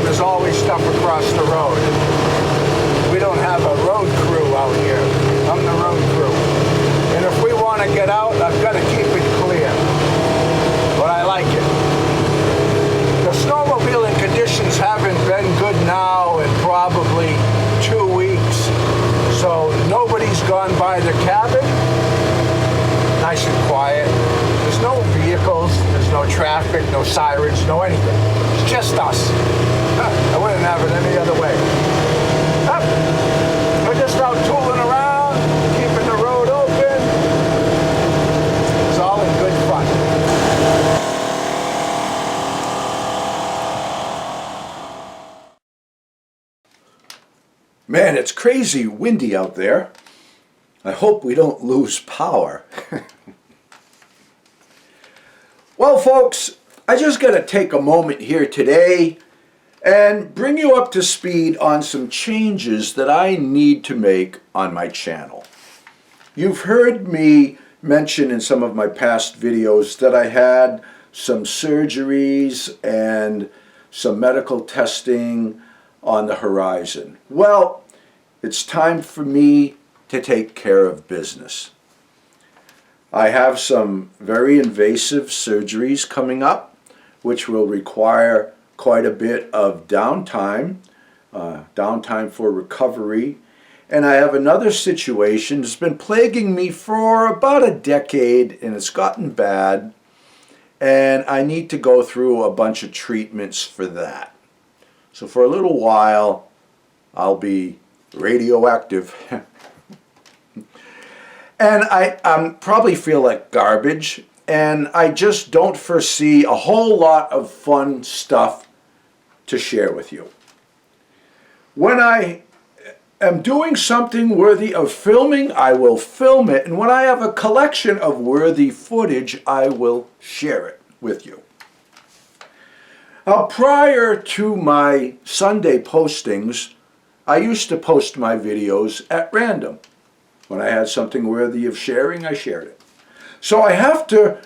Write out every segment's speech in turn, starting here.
job is always stuff across the road. We don't have a road crew out here. I'm the road crew. And if we want to get out, I've got to keep it clear. But I like it. The snowmobiling conditions haven't been good now in probably 2 weeks. So nobody's gone by the cabin. Nice and quiet. There's no vehicles, there's no traffic, no sirens, no anything. It's just us. I wouldn't have it any other way. We're just out tooling around, keeping the road open. It's all in good fun. Man, it's crazy windy out there. I hope we don't lose power. Well, folks, I just got to take a moment here today and bring you up to speed on some changes that I need to make on my channel. You've heard me mention in some of my past videos that I had some surgeries and some medical testing on the horizon. Well, it's time for me to take care of business. I have some very invasive surgeries coming up, which will require quite a bit of downtime for recovery. And I have another situation that's been plaguing me for about a decade, and it's gotten bad, and I need to go through a bunch of treatments for that. So for a little while, I'll be radioactive. And I probably feel like garbage, and I just don't foresee a whole lot of fun stuff to share with you. When I am doing something worthy of filming, I will film it, and when I have a collection of worthy footage, I will share it with you. Now, prior to my Sunday postings, I used to post my videos at random. When I had something worthy of sharing, I shared it. So I have to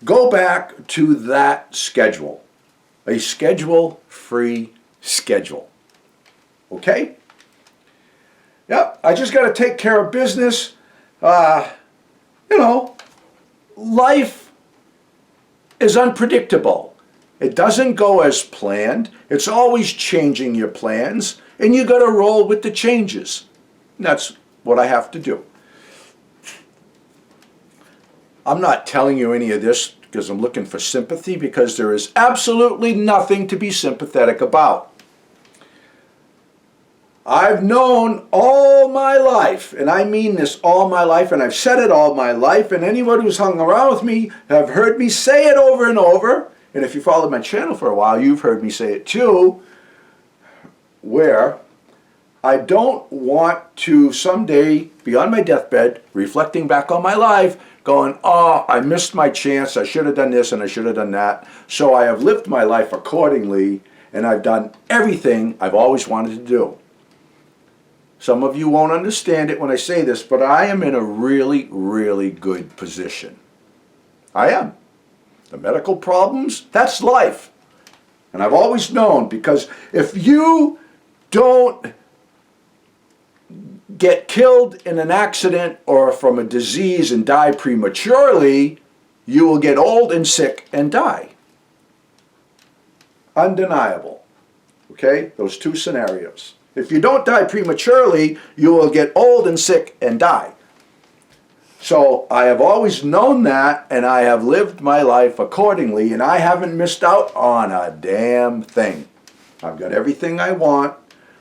go back to that schedule, a schedule-free schedule. Okay? Yep, I just got to take care of business. You know, life is unpredictable. It doesn't go as planned. It's always changing your plans, and you got to roll with the changes. And that's what I have to do. I'm not telling you any of this because I'm looking for sympathy, because there is absolutely nothing to be sympathetic about. I've known all my life, and I mean this all my life, and I've said it all my life, and anyone who's hung around with me have heard me say it over and over, and if you followed my channel for a while, you've heard me say it too, where I don't want to someday be on my deathbed, reflecting back on my life, going, oh, I missed my chance, I should have done this and I should have done that. So I have lived my life accordingly, and I've done everything I've always wanted to do. Some of you won't understand it when I say this, but I am in a really, really good position. I am. The medical problems, that's life. And I've always known, because if you don't get killed in an accident or from a disease and die prematurely, you will get old and sick and die. Undeniable. Okay? Those two scenarios. If you don't die prematurely, you will get old and sick and die. So I have always known that, and I have lived my life accordingly, and I haven't missed out on a damn thing. I've got everything I want.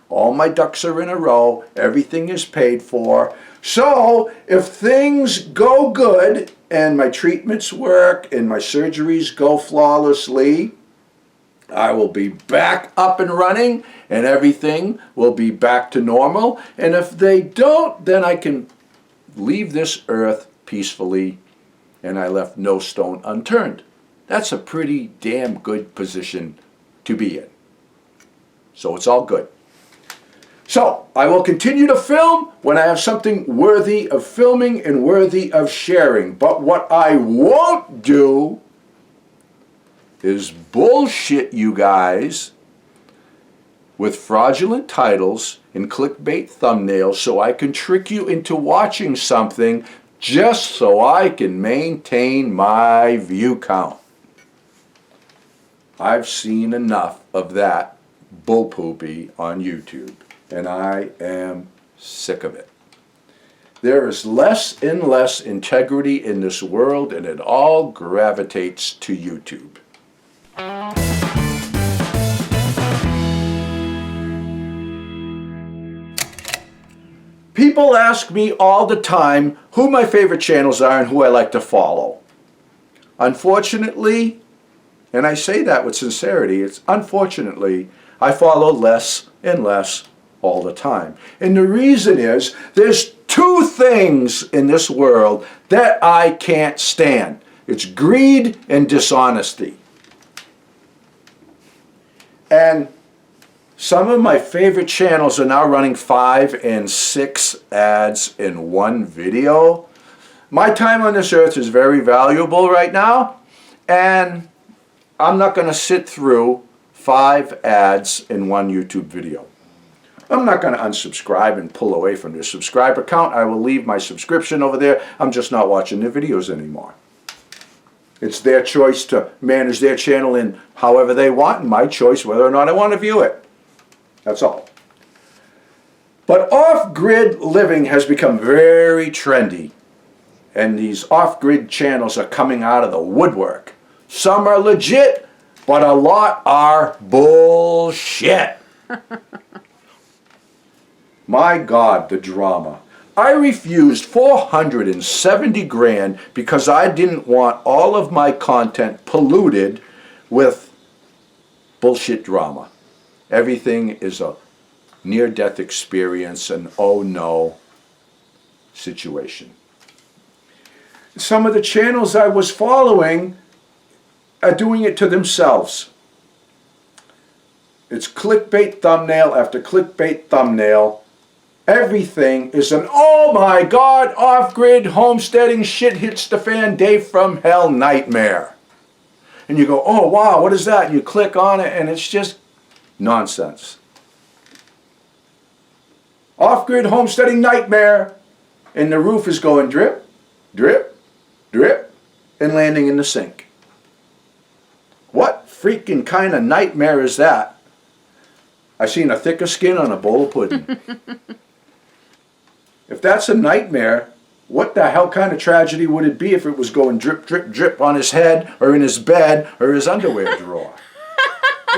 All my ducks are in a row. Everything is paid for. So if things go good and my treatments work and my surgeries go flawlessly, I will be back up and running and everything will be back to normal. And if they don't, then I can leave this earth peacefully, and I left no stone unturned. That's a pretty damn good position to be in. So it's all good. So I will continue to film when I have something worthy of filming and worthy of sharing. But what I won't do is bullshit you guys with fraudulent titles and clickbait thumbnails so I can trick you into watching something just so I can maintain my view count. I've seen enough of that bullpoopy on YouTube, and I am sick of it. There is less and less integrity in this world, and it all gravitates to YouTube. People ask me all the time who my favorite channels are and who I like to follow. Unfortunately, and I say that with sincerity, it's unfortunately, I follow less and less all the time. And the reason is, there's two things in this world that I can't stand. It's greed and dishonesty. And some of my favorite channels are now running 5 and 6 ads in one video. My time on this earth is very valuable right now, and I'm not going to sit through 5 ads in one YouTube video. I'm not going to unsubscribe and pull away from their subscriber count. I will leave my subscription over there. I'm just not watching their videos anymore. It's their choice to manage their channel in however they want, and my choice whether or not I want to view it. That's all. But off-grid living has become very trendy, and these off-grid channels are coming out of the woodwork. Some are legit, but a lot are bullshit. My God, the drama. I refused 470 grand because I didn't want all of my content polluted with bullshit drama. Everything is a near-death experience, an oh no situation. Some of the channels I was following are doing it to themselves. It's clickbait thumbnail after clickbait thumbnail. Everything is an oh my God, off-grid homesteading shit hits the fan day from hell nightmare. And you go, oh wow, what is that? And you click on it and it's just nonsense. Off-grid homesteading nightmare, and the roof is going drip, drip, drip, and landing in the sink. What freaking kind of nightmare is that? I seen a thicker skin on a bowl of pudding. If that's a nightmare, what the hell kind of tragedy would it be if it was going drip, drip, drip on his head, or in his bed, or his underwear drawer?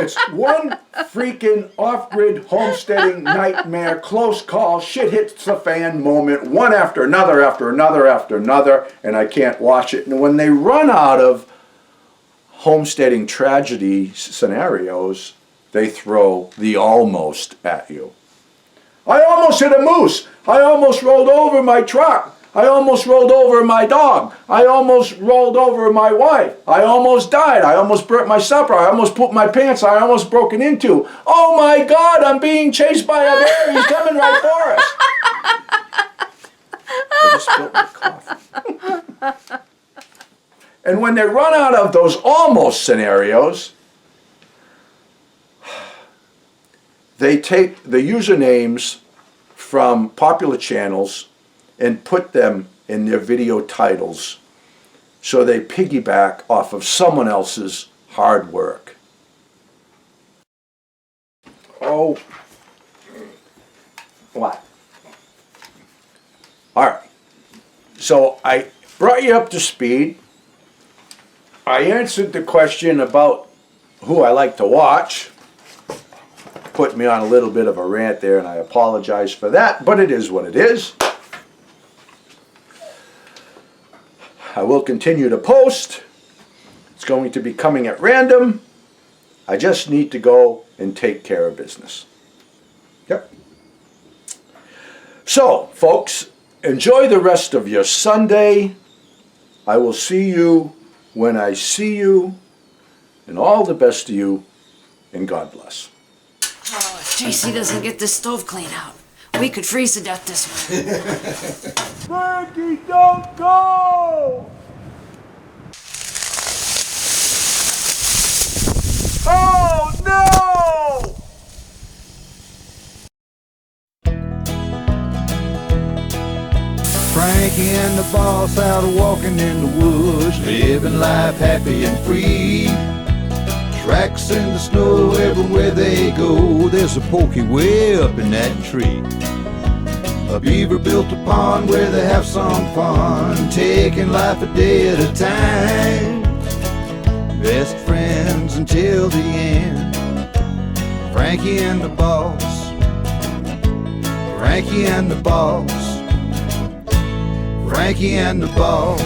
It's one freaking off-grid homesteading nightmare, close call, shit hits the fan moment, one after another, after another, after another, and I can't watch it. And when they run out of homesteading tragedy scenarios, they throw the almost at you. I almost hit a moose. I almost rolled over my truck. I almost rolled over my dog. I almost rolled over my wife. I almost died. I almost burnt my supper. I almost pooped my pants. I almost broken into. Oh my God, I'm being chased by a bear. He's coming right for us. I just spilled my coffee. And when they run out of those almost scenarios, they take the usernames from popular channels and put them in their video titles so they piggyback off of someone else's hard work. Oh, what? All right, so I brought you up to speed. I answered the question about who I like to watch. Put me on a little bit of a rant there, and I apologize for that, but it is what it is. I will continue to post. It's going to be coming at random. I just need to go and take care of business. Yep. So, folks, enjoy the rest of your Sunday. I will see you when I see you, and all the best to you, and God bless. Oh, if JC doesn't get this stove cleaned out, we could freeze to death this way. Frankie, don't go! Oh no! Frankie and the boss out walking in the woods, living life happy and free. Tracks in the snow everywhere they go. There's a pokey way up in that tree. A beaver built a pond where they have some fun, taking life a day at a time. Best friends until the end. Frankie and the boss. Frankie and the boss. Frankie and the boss.